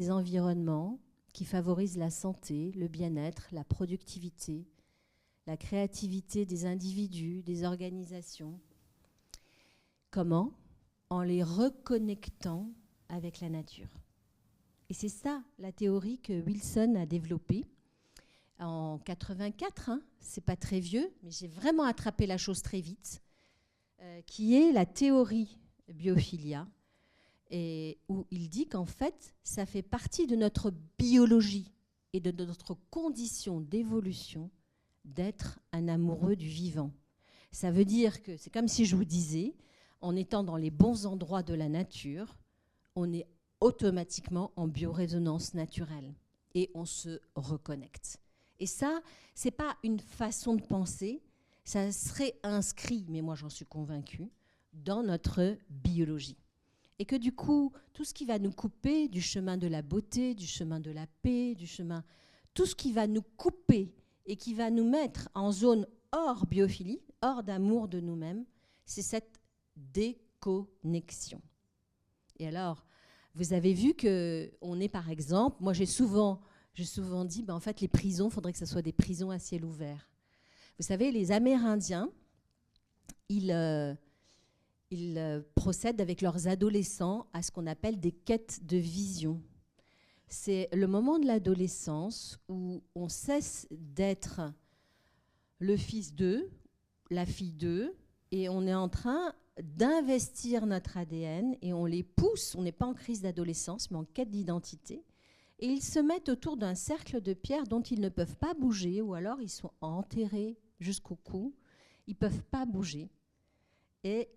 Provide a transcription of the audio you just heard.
des environnements qui favorisent la santé, le bien-être, la productivité, la créativité des individus, des organisations. Comment? En les reconnectant avec la nature. Et c'est ça la théorie que Wilson a développée en 84, c'est pas très vieux, mais j'ai vraiment attrapé la chose très vite, qui est la théorie biophilia, et où il dit qu'en fait, ça fait partie de notre biologie et de notre condition d'évolution d'être un amoureux du vivant. Ça veut dire que c'est comme si je vous disais, en étant dans les bons endroits de la nature, on est automatiquement en biorésonance naturelle et on se reconnecte. Et ça, ce n'est pas une façon de penser, ça serait inscrit, mais moi j'en suis convaincue, dans notre biologie. Et que du coup, tout ce qui va nous couper du chemin de la beauté, du chemin de la paix, tout ce qui va nous couper et qui va nous mettre en zone hors biophilie, hors d'amour de nous-mêmes, c'est cette déconnexion. Et alors, vous avez vu qu'on est par exemple, moi j'ai souvent dit, en fait les prisons, il faudrait que ce soit des prisons à ciel ouvert. Vous savez, les Amérindiens, ils procèdent avec leurs adolescents à ce qu'on appelle des quêtes de vision. C'est le moment de l'adolescence où on cesse d'être le fils d'eux, la fille d'eux, et on est en train d'investir notre ADN et on les pousse, on n'est pas en crise d'adolescence, mais en quête d'identité. Et ils se mettent autour d'un cercle de pierre dont ils ne peuvent pas bouger, ou alors ils sont enterrés jusqu'au cou, ils ne peuvent pas bouger. Et